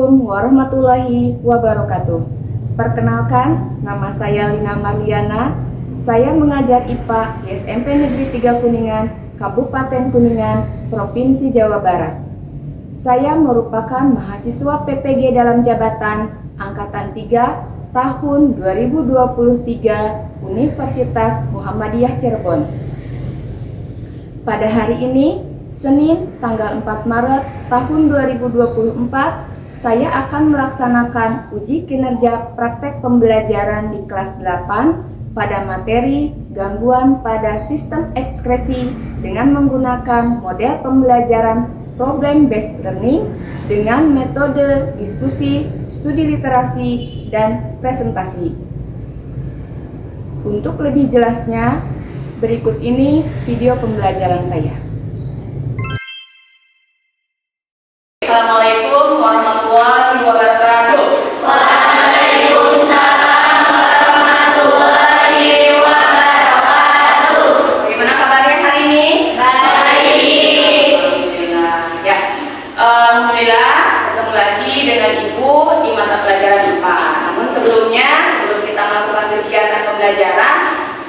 Assalamualaikum warahmatullahi wabarakatuh. Perkenalkan, nama saya Lina Marliana. Saya mengajar IPA di SMP Negeri 3 Kuningan, Kabupaten Kuningan, Provinsi Jawa Barat. Saya merupakan mahasiswa PPG dalam jabatan Angkatan 3 tahun 2023 Universitas Muhammadiyah Cirebon. Pada hari ini, Senin tanggal 4 Maret tahun 2024, saya akan melaksanakan uji kinerja praktek pembelajaran di kelas 8 pada materi gangguan pada sistem ekskresi dengan menggunakan model pembelajaran problem based learning dengan metode diskusi, studi literasi, dan presentasi. Untuk lebih jelasnya, berikut ini video pembelajaran saya. Assalamualaikum warahmatullahi wabarakatuh. Waalaikumsalam warahmatullahi wabarakatuh. Bagaimana kabarnya hari ini? Baik. Alhamdulillah. Ya, alhamdulillah ketemu lagi dengan Ibu di mata pelajaran IPA. Namun sebelum kita melakukan kegiatan pembelajaran,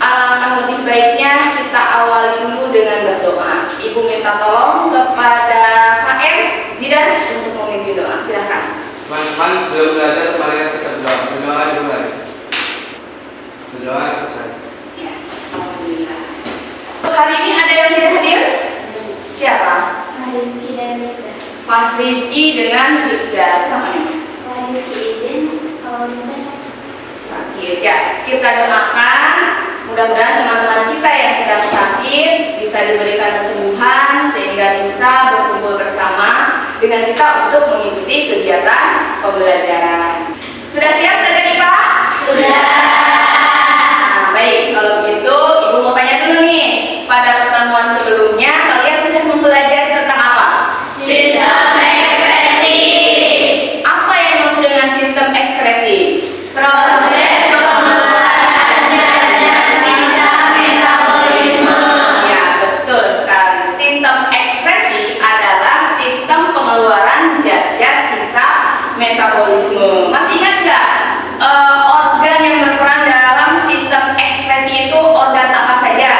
alangkah lebih baiknya kita awali dulu dengan berdoa. Ibu minta tolong kepada KM Zidan untuk memimpin doa. Silakan. Teman-teman sudah belajar, mari kita berdoa dulu. Berdoa selesai. Ya, alhamdulillah. Hari ini ada yang tidak hadir? Siapa? Rizki dan Rida. Pak Rizky dengan Rida. Namanya? Rizki izin kalau Rida Sakit. Ya, kita doakan mudah-mudahan teman-teman kita yang sedang sakit bisa diberikan kesembuhan sehingga bisa berkumpul bersama dengan kita untuk mengikuti kegiatan pembelajaran. Sudah siap belajar IPA? Sudah. Nah, baik, kalau begitu Ibu mau tanya dulu nih, pada pertemuan sebelumnya kalian sudah mempelajari tentang apa? Sistem ekspresi. Apa yang dimaksud dengan sistem ekspresi? Proses pengeluaran zat-zat sisa metabolisme. Ya, betul sekali. Sistem ekspresi adalah sistem pengeluaran zat-zat sisa metabolisme. Masih ingat nggak organ yang berperan dalam sistem ekspresi itu organ apa saja?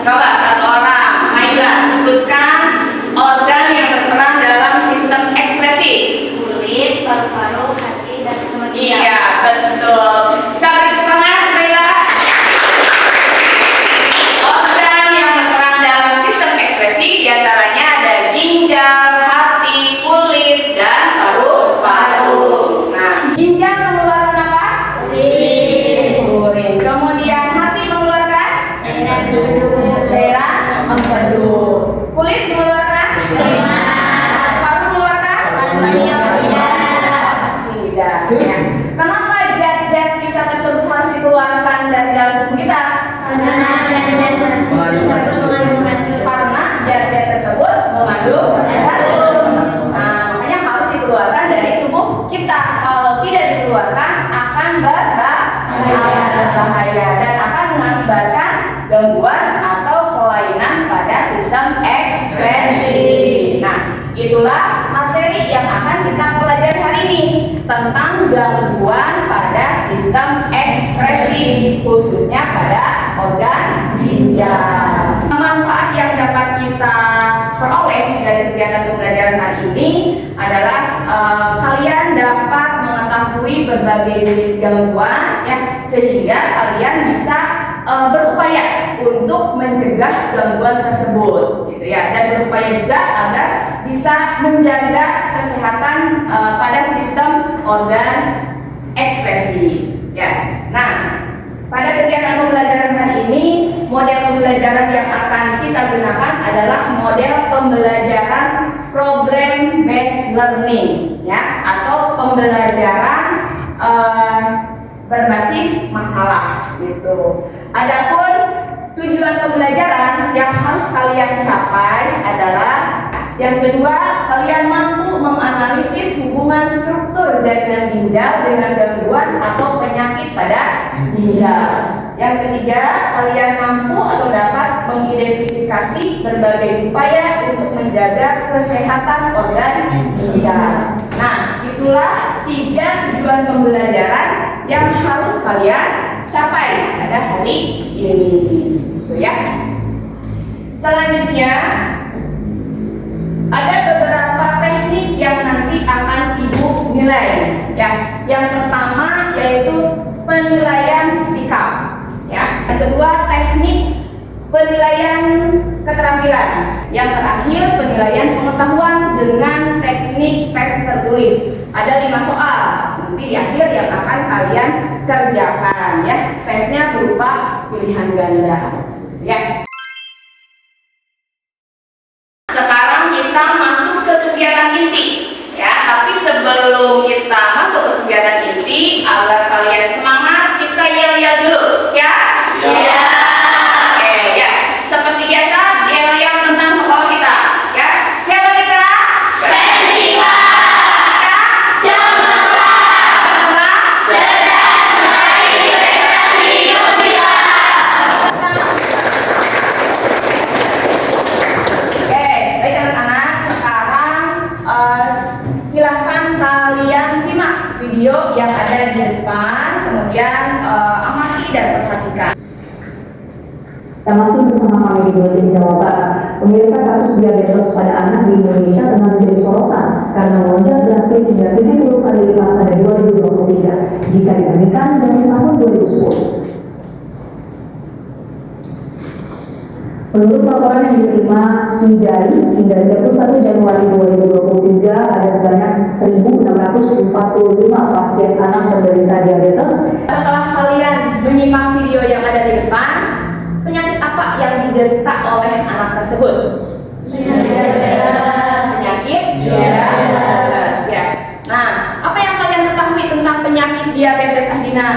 Coba satu orang, Maila, sebutkan organ yang berperan dalam sistem ekspresi. Kulit, paru-paru, hati, dan kemudian. Iya, betul. Bisa beri tepuk tangan, Maila. Organ yang berperan dalam sistem ekspresi diantaranya ada ginjal, hati, kulit, dan paru-paru. Nah, ginjal mengeluarkan apa? Urin. Kemudian hati mengeluarkan cairan empedu. Kulit mengeluarkan paru mengeluarkan tidak. Ya. Kenapa zat-zat sisa tersebut harus dikeluarkan dari dalam tubuh kita? Karena zat-zat tersebut mengandung racun. Nah, makanya harus dikeluarkan dari tubuh kita. Kalau tidak dikeluarkan akan berbahaya dan akan mengakibatkan gangguan atau kelainan pada sistem ekspresi. Nah, itulah materi yang akan kita pelajari hari ini tentang gangguan pada sistem ekspresi, khususnya pada organ ginjal. Manfaat yang dapat kita peroleh dari kegiatan pembelajaran hari ini adalah kalian dapat mengetahui berbagai jenis gangguan, ya, sehingga kalian bisa berupaya untuk mencegah gangguan tersebut, gitu ya, dan berupaya juga agar bisa menjaga kesehatan pada sistem organ ekspresi, ya. Nah, pada kegiatan pembelajaran hari ini, model pembelajaran yang akan kita gunakan adalah model pembelajaran problem based learning, ya, atau pembelajaran berbasis masalah, gitu. Adapun tujuan pembelajaran yang harus kalian capai adalah yang kedua, kalian mampu menganalisis hubungan struktur jaringan ginjal dengan gangguan atau penyakit pada ginjal. Yang ketiga, kalian mampu atau dapat mengidentifikasi mengedukasi berbagai upaya untuk menjaga kesehatan organ ginjal. Nah, itulah 3 tujuan pembelajaran yang harus kalian capai pada hari ini. Gitu ya. Selanjutnya ada beberapa teknik yang nanti akan Ibu nilai ya. Yang pertama yaitu penilaian sikap ya. Yang kedua teknik penilaian keterampilan. Yang terakhir penilaian pengetahuan dengan teknik tes tertulis. Ada 5 soal nanti di akhir yang akan kalian kerjakan ya. Tesnya berupa pilihan ganda ya. Sekarang kita masuk ke kegiatan inti ya, tapi sebelum kita masuk ke kegiatan inti, agar kalian semangat, kita yel-yel dulu. Siap? Siap. Oke ya, seperti biasa yel-yel tentang sekolah kita ya. Siapa kita? Sepertika. Silahkan kalian simak video yang ada di depan, kemudian amati dan perhatikan. Dan masih bersama kami di Buletin Jawa Barat. Pemirsa, kasus diabetes pada anak di Indonesia tengah menjadi sorotan karena melonjak drastis hingga 70 kali lipat pada 2023 jika dibandingkan dengan tahun 2010. Menurut laporan yang diterima hingga 31 Januari 2023 ada sebanyak 1.645 pasien anak penderita diabetes. Setelah kalian menyimak video yang ada di depan, penyakit apa yang diderita oleh anak tersebut? Penyakit diabetes ya. Nah, apa yang kalian ketahui tentang penyakit diabetes, Ahdina?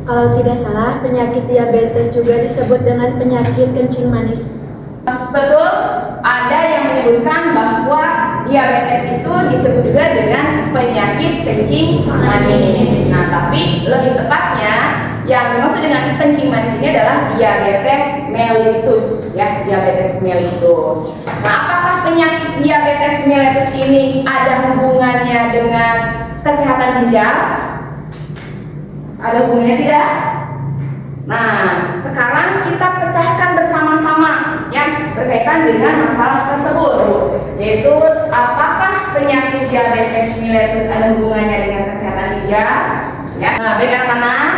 Kalau tidak salah, penyakit diabetes juga disebut dengan penyakit kencing manis. Betul, ada yang menyebutkan bahwa diabetes itu disebut juga dengan penyakit kencing manis. Nah, tapi lebih tepatnya yang dimaksud dengan kencing manis ini adalah diabetes mellitus, ya, diabetes mellitus. Nah, apakah penyakit diabetes mellitus ini ada hubungannya dengan kesehatan ginjal? Ada hubungannya tidak? Nah, sekarang kita pecahkan bersama-sama ya berkaitan dengan masalah tersebut, yaitu apakah penyakit diabetes mellitus ada hubungannya dengan kesehatan ginjal? Ya. Nah, baik anak-anak,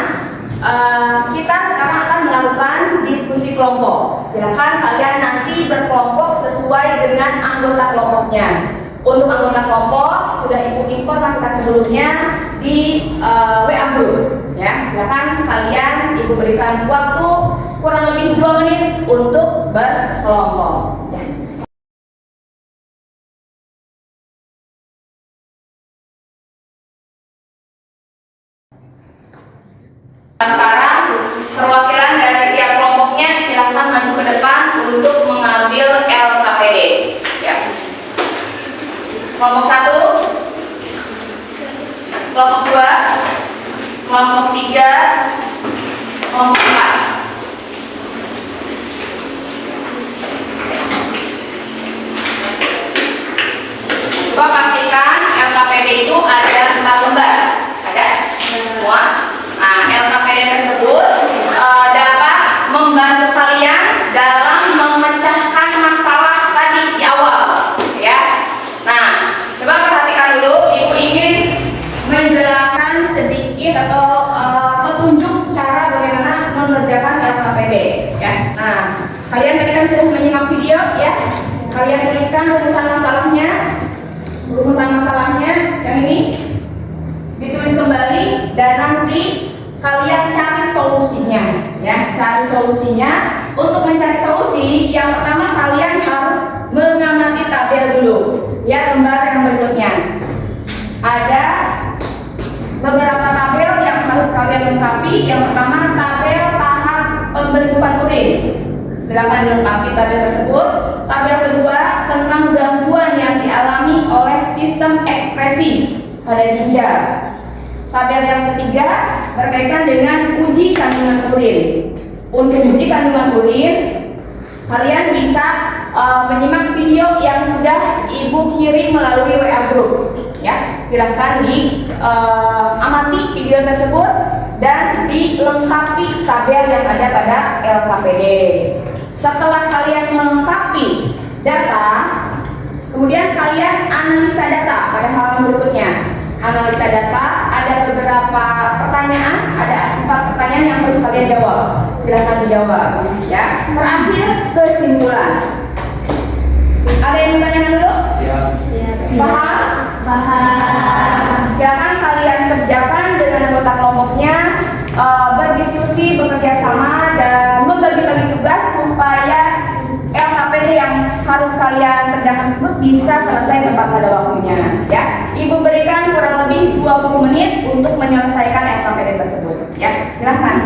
kita sekarang akan melakukan diskusi kelompok. Silakan kalian nanti berkelompok sesuai dengan anggota kelompoknya. Untuk anggota kelompok sudah Ibu informasikan sebelumnya di WA group. Ya, silakan kalian Ibu berikan waktu kurang lebih 2 menit untuk berkelompok. Ya. Sekarang perwakilan dari tiap kelompoknya silakan maju ke depan untuk mengambil LKPD. Ya. Kelompok 1, kelompok 2, kelompok 3, kelompok 4. Coba pastikan LKPD itu ada 4 lembar. Ada semua. Nah, LKPD tersebut dapat membantu kalian dalam memecahkan masalah tadi di awal, ya. Nah, coba perhatikan dulu. Ibu ingin menjelaskan sedikit atau petunjuk cara bagaimana mengerjakan LKPD, ya. Nah, kalian tadi kan sudah menyimak video, ya. Kalian tuliskan rumusan masalahnya. Rumusan masalahnya yang ini ditulis kembali dan nanti kalian cari solusinya, ya. Cari solusinya. Untuk mencari solusi, yang pertama kalian harus mengamati tabel dulu, ya, lembar yang berikutnya. Ada beberapa tabel yang harus kalian lengkapi. Yang pertama tabel tahap pembentukan urin. Silakan dilengkapi tabel tersebut. Tabel kedua tentang gangguan yang dialami oleh sistem ekspresi pada ginjal. Tabel yang ketiga berkaitan dengan uji kandungan urin. Untuk uji kandungan urin, Kalian bisa menyimak video yang sudah Ibu kirim melalui WA Group. Ya, silahkan amati video tersebut dan dilengkapi tabel yang ada pada LKPD. Setelah kalian melengkapi data, kemudian kalian analisa data pada halaman berikutnya. Analisa data, ada beberapa pertanyaan, ada 4 pertanyaan yang harus kalian jawab. Silahkan dijawab. Ya. Terakhir, kesimpulan. Ada yang ditanyakan dulu? Siap. Paham? Paham. Silakan kalian kerjakan dengan anggota kelompoknya, berdiskusi, bekerja sama, dan membagi-bagi tugas supaya LKPD yang harus kalian kerjakan tersebut bisa selesai tepat pada waktunya. Ya, Ibu berikan kurang lebih 20 menit untuk menyelesaikan LKPD tersebut. Ya, silahkan.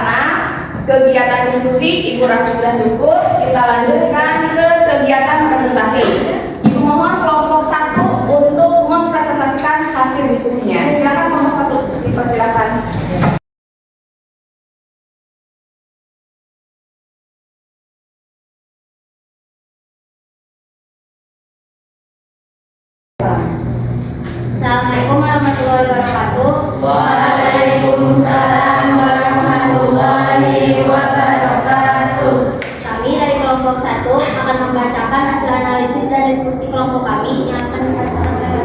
karena kegiatan diskusi Ibu rasa sudah cukup, kita lanjutkan ke kegiatan presentasi. Ibu mohon kelompok 1 untuk mempresentasikan hasil diskusinya. Silakan kelompok 1, dipersilakan. Assalamualaikum warahmatullahi wabarakatuh. Waalaikumsalam warahmatullahi wabarakatuh. Kami dari kelompok 1 akan membacakan hasil analisis dan diskusi kelompok kami yang akan dibacakan oleh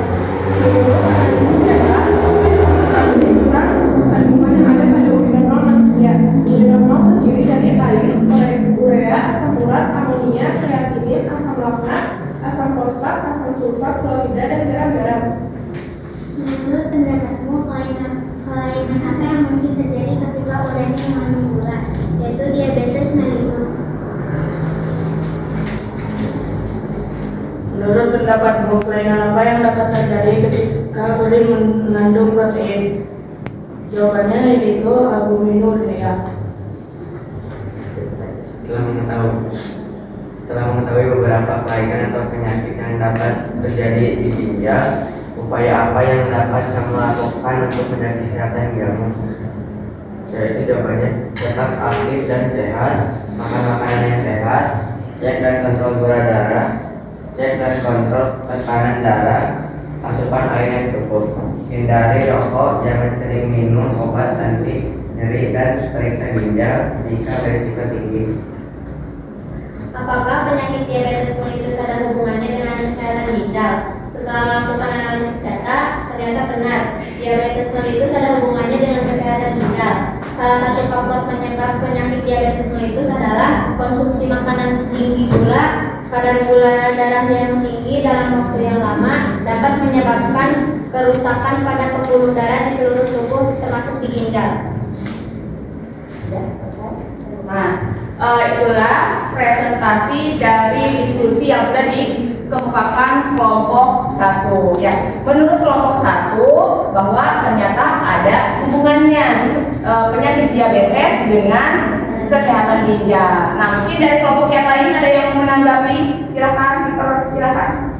Kandungan yang ada pada urinal manusia. Urinal terdiri dari air, urea, asam urat, amonia, kreatinin, asam laknat, asam fosfat, asam sulfat, klorida, dan garam-garam. Menurut pendapatmu, kelainan apa yang mungkin terjadi ketika urin mengandung gula, yaitu diabetes mellitus? Menurut pendapatmu, kelainan apa yang dapat terjadi ketika urin mengandung protein? Jawabannya yaitu albuminuria. Setelah mengetahui beberapa kelainan atau penyakit yang dapat terjadi di ginjal, upaya apa yang dapat kamu lakukan untuk menjaga kesehatan ginjalmu? Yaitu jawabannya tetap aktif dan sehat, makan makanan yang sehat, cek dan kontrol gula darah, cek dan kontrol tekanan darah, asupan air yang cukup, hindari rokok, jangan sering minum obat anti nyeri dan periksa ginjal jika berisiko tinggi. Apakah penyakit diabetes mellitus ada hubungannya dengan kesehatan ginjal? Setelah melakukan analisis data, ternyata benar, diabetes mellitus ada hubungannya dengan kesehatan ginjal. Salah satu faktor penyebab penyakit diabetes mellitus adalah konsumsi makanan tinggi gula. Kadar gula darah yang tinggi dalam waktu yang lama dapat menyebabkan kerusakan pada pembuluh darah di seluruh tubuh, termasuk di ginjal. Nah, itulah presentasi dari diskusi yang sudah dikemukakan kelompok 1 ya. Menurut kelompok 1 bahwa ternyata ada hubungannya penyakit diabetes dengan kesehatan ginjal. Nah, mungkin dari kelompok yang lain ada yang menanggapi, silakan dipersilakan.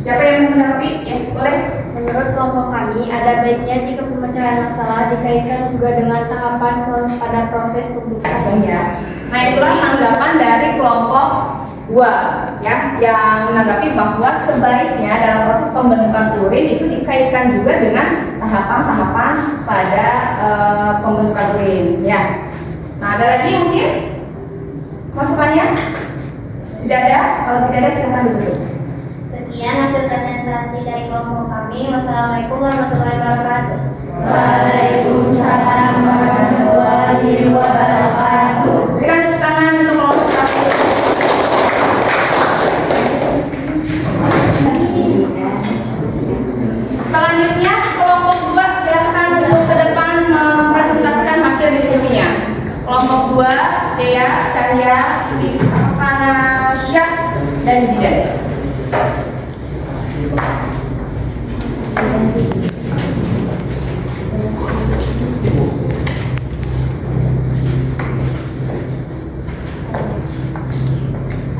Siapa yang menanggapi? Ya, boleh. Menurut kelompok kami, ada baiknya jika pemecahan masalah dikaitkan juga dengan tahapan pada proses pembukaan. Ya. Nah, itulah tanggapan dari kelompok 2 ya, yang menanggapi bahwa sebaiknya dalam proses pembentukan urin itu dikaitkan juga dengan tahapan-tahapan pada pembentukan urin ya. Nah, ada lagi mungkin masukannya? Tidak ada? Kalau tidak ada silakan ditutup. Sekian hasil presentasi dari kelompok kami. Wassalamualaikum warahmatullahi wabarakatuh. Waalaikumsalam warahmatullahi wabarakatuh. Berikan tepuk tangan untuk kelompok 1. Selanjutnya kelompok 2 silakan untuk ke depan mempresentasikan hasil diskusinya. Kelompok 2 Dea, Cahya, Syah, dan Zidan.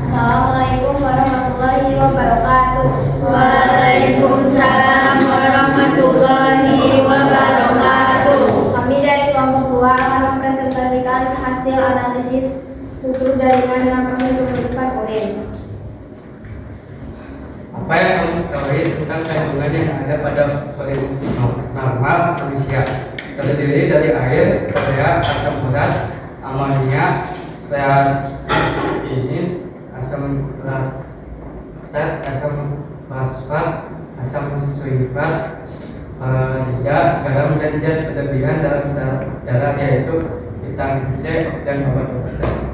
Assalamualaikum warahmatullahi wabarakatuh. Waalaikumsalam warahmatullahi wabarakatuh. Kami dari kelompok 2 akan mempresentasikan hasil analisis struktur jaringan yang kami pembentukan urin. Apa yang kamu ketahui tentang kandungan yang ada pada urin normal manusia? Terdiri dari air, urea, asam urat, amonia, kreatinin, asam laktat, asam fosfat, asam sulfat, klorida, garam dan zat berlebihan dalam darah yaitu vitamin C dan obat-obatan.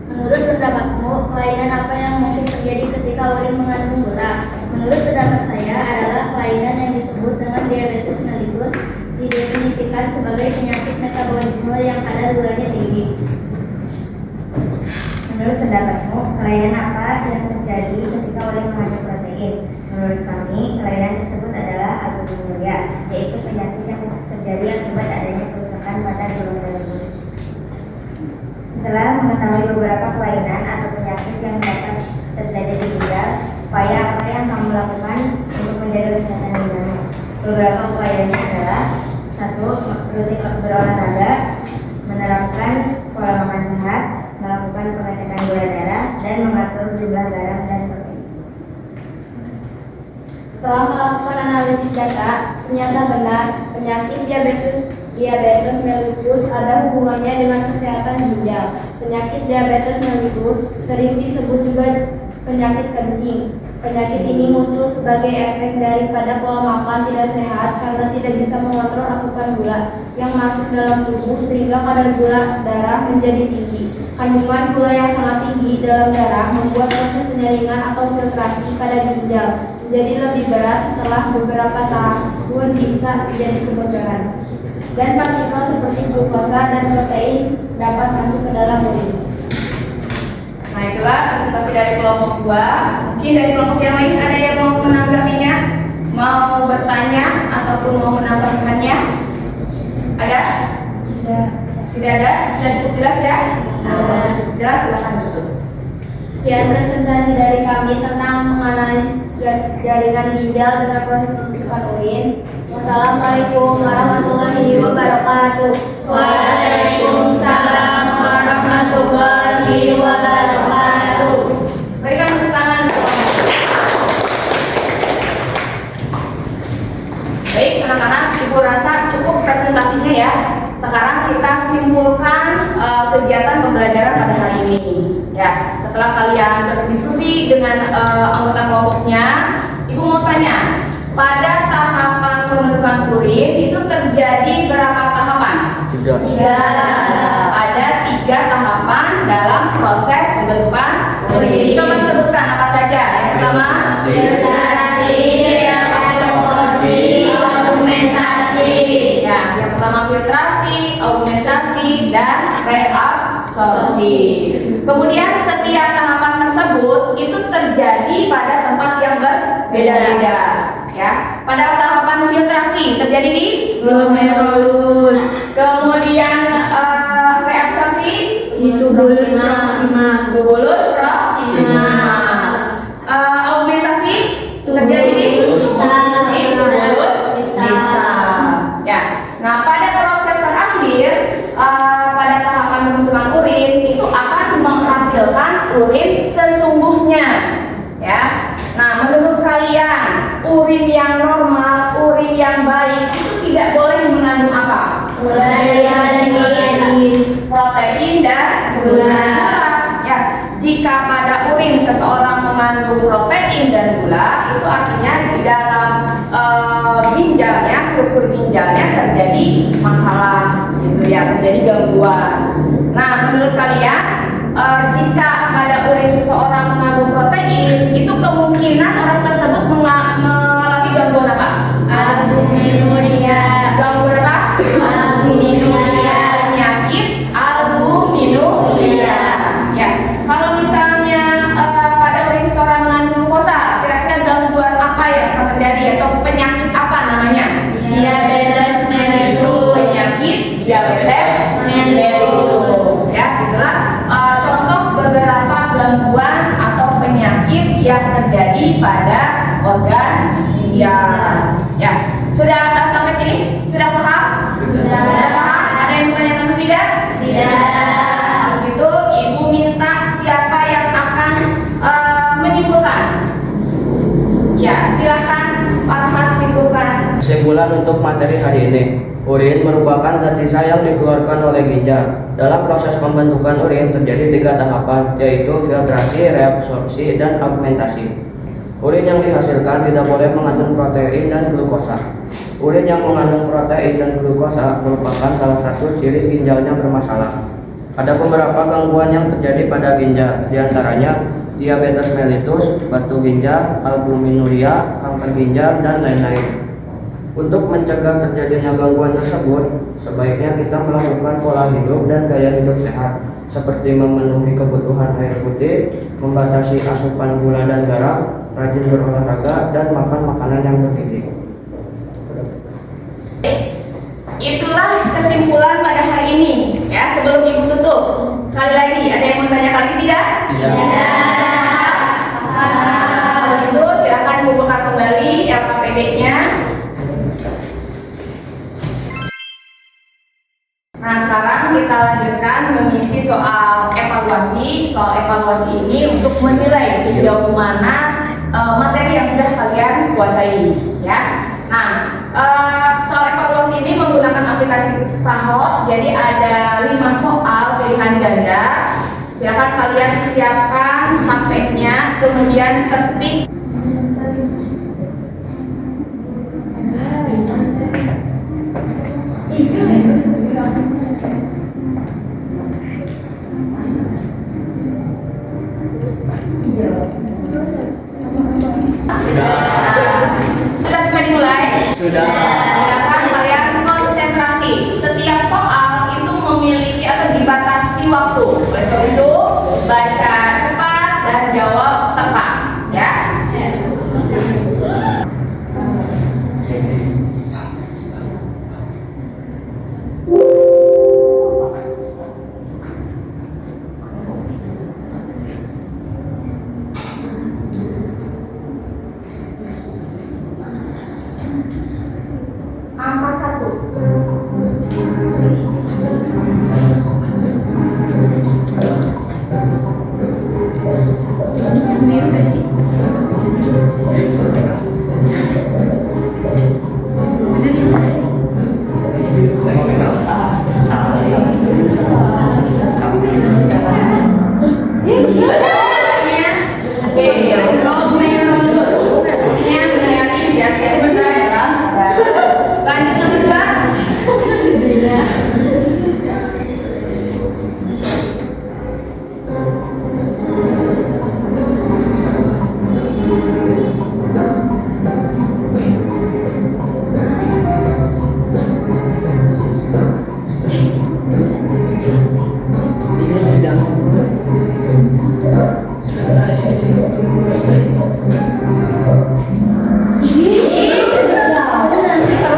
Menurut pendapatmu, kelainan apa yang mungkin terjadi ketika urin mengandung gula? Menurut pendapat saya adalah kelainan yang disebut dengan diabetes mellitus, didefinisikan sebagai penyakit metabolisme yang kadar gulanya tinggi. Menurut pendapatmu, kelainan apa yang terjadi ketika urin mengandung protein? Menurut kami, kelainan tersebut adalah albuminuria, yaitu penyakit yang terjadi akibat adanya kerusakan beberapa kelainan atau penyakit yang dapat terjadi di ginjal. Upaya apa yang kamu lakukan untuk menjaga kesehatan ginjalmu? Beberapa upayanya adalah: 1. Rutin berolahraga, menerapkan pola makan sehat, melakukan pengecekan gula darah, dan mengatur jumlah garam dan protein. Setelah melakukan analisis data, ternyata benar penyakit diabetes mellitus ada hubungannya dengan kesehatan ginjal. Penyakit diabetes mellitus sering disebut juga penyakit kencing. Penyakit ini muncul sebagai efek daripada pola makan tidak sehat karena tidak bisa mengontrol asupan gula yang masuk dalam tubuh sehingga kadar gula darah menjadi tinggi. Kandungan gula yang sangat tinggi dalam darah membuat proses penyaringan atau filtrasi pada ginjal menjadi lebih berat setelah beberapa tahun bisa terjadi kebocoran. Dan partikel seperti glukosa dan protein dapat masuk ke dalam urin. Nah, itulah presentasi dari kelompok 2. Mungkin dari kelompok yang lain ada yang mau menanggapinya, mau bertanya ataupun mau menambahkannya? Ada? Tidak ada? Sudah cukup jelas ya? Sudah cukup jelas, silakan tutup. Sekian presentasi dari kami tentang menganalisis jaringan ginjal dengan proses pembentukan urin. Wassalamualaikum warahmatullahi wabarakatuh. Waalaikumsalam warahmatullahi wabarakatuh. Berikan tepuk tangan. Baik, anak-anak, Ibu rasa cukup presentasinya ya. Sekarang kita simpulkan kegiatan pembelajaran pada hari ini. Ya, setelah kalian berdiskusi dengan anggota kelompoknya, Ibu mau tanya, pada tahapan pembentukan urin itu terjadi berapa tahapan? 3. Ada 3 tahapan dalam proses pembentukan urin. Coba sebutkan apa saja. Yang pertama, filtrasi, reabsorpsi, augmentasi. Ya, yang pertama filtrasi, augmentasi, dan reabsorpsi. Kemudian setiap tahapan tersebut itu terjadi pada tempat yang berbeda-beda. Ya, pada tahapan filtrasi terjadi di glomerulus. Kemudian reabsorpsi di tubulus proximal. Augmentasi terjadi di tubulus distal. Ya. Nah, pada proses terakhir pada tahapan pembentukan urin itu akan menghasilkan urin sesungguhnya. Ya. Nah, menurut kalian urin yang normal, urin yang baik itu tidak boleh mengandung apa? Protein dan gula. Ya, jika pada urin seseorang mengandung protein dan gula, itu artinya di dalam ginjalnya, struktur ginjalnya terjadi masalah, gitu ya, terjadi gangguan. Nah, menurut kalian jika pada urin seseorang mengandung protein, itu kemungkinan orang tersebut mengalami gangguan apa? Albuminuria. Gangguan apa? Albuminuria. Penyakit albuminuria. Ya. Kalau misalnya pada urin seseorang mengandung glukosa, kira-kira gangguan apa yang akan terjadi atau penyakit apa namanya? Diabetes mellitus. Penyakit diabetes mellitus. Ya, itulah contoh beberapa gangguan atau penyakit yang terjadi pada organ ginjal. Ya, sudah sampai sini? Sudah paham? Sudah paham? Ada yang bertanya tidak? Tidak. Begitu, Ibu minta siapa yang akan menyimpulkan? Ya, silakan Pak Ahmad simpulkan. Kesimpulan untuk materi hari ini. Urin merupakan zat sisa yang dikeluarkan oleh ginjal. Dalam proses pembentukan urin terjadi 3 tahapan, yaitu filtrasi, reabsorpsi, dan augmentasi. Urin yang dihasilkan tidak boleh mengandung protein dan glukosa. Urin yang mengandung protein dan glukosa merupakan salah satu ciri ginjalnya bermasalah. Ada beberapa gangguan yang terjadi pada ginjal, diantaranya diabetes mellitus, batu ginjal, albuminuria, kanker ginjal, dan lain-lain. Untuk mencegah terjadinya gangguan tersebut, sebaiknya kita melakukan pola hidup dan gaya hidup sehat, seperti memenuhi kebutuhan air putih, membatasi asupan gula dan garam, rajin berolahraga, dan makan makanan yang bergizi. Itulah kesimpulan pada hari ini. Ya, sebelum Ibu tutup, sekali lagi ada yang mau tanya lagi tidak? Kalau gitu silakan dibuka kembali LKPD-nya. Nah, sekarang kita lanjutkan mengisi soal evaluasi. Soal evaluasi ini untuk menilai sejauh mana materi yang sudah kalian kuasai, ya. Nah, soal evaluasi ini menggunakan aplikasi Taho. Jadi ada 5 soal pilihan ganda. Silakan kalian siapkan HP-nya, kemudian ketik. Sudah bisa dimulai? Sudah. Silakan kalian konsentrasi. Setiap soal itu memiliki atau dibatasi waktu. Oleh sebab itu, baca cepat dan jawab tepat, ya. Angka 1.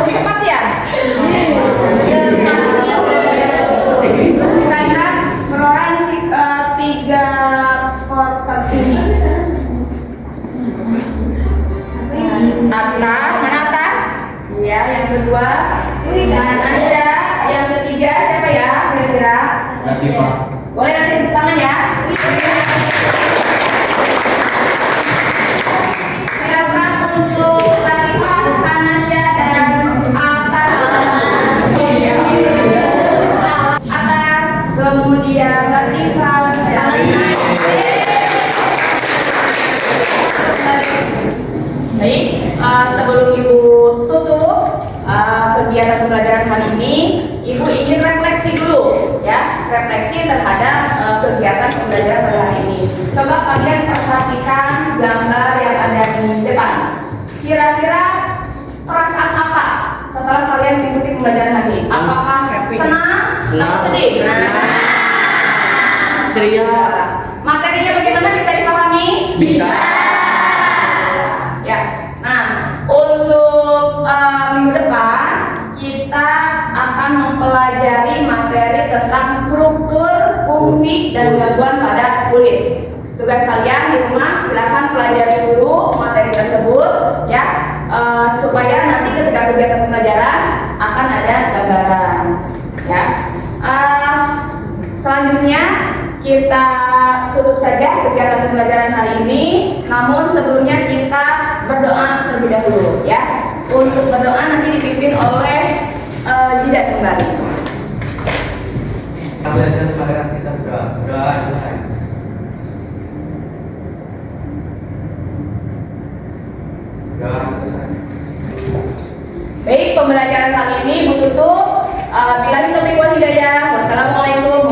Cepat ya? Kita lihat perolehan 3 skor tertinggi. Atra, mana Atra? Iya, yang kedua Nasya, yang ketiga siapa ya kira-kira? Latifah. Boleh nanti tepuk tangan ya. Silakan untuk Latifah, Nasya dan Atar. Atar, kemudian Latifah dan baik, sebelum Ibu tutup kegiatan pembelajaran hari ini, Ibu ingin refleksi dulu, ya, refleksi terhadap kegiatan pembelajaran pada hari ini. Coba kalian perhatikan gambar yang ada di depan. Kira-kira perasaan apa setelah kalian mengikuti pembelajaran hari ini? Apakah senang atau sedih? Ceria. Materinya bagaimana, bisa dipahami? Bisa. Ya. Nah, untuk minggu depan kita akan mempelajari materi tentang struktur, fungsi, dan gangguan pada kulit. Tugas kalian di rumah silakan pelajari dulu materi tersebut, ya, supaya nanti ketika kegiatan pembelajaran akan ada gambaran, ya. Selanjutnya kita tutup saja kegiatan pembelajaran hari ini. Namun sebelumnya kita berdoa terlebih dahulu, ya. Untuk berdoa nanti dipimpin oleh Zidan kembali. Kita belajar pada kita berdoa. Sudah selesai. Baik, pembelajaran kali ini Bu tutup. Billahi taufiq wal hidayah. Wassalamualaikum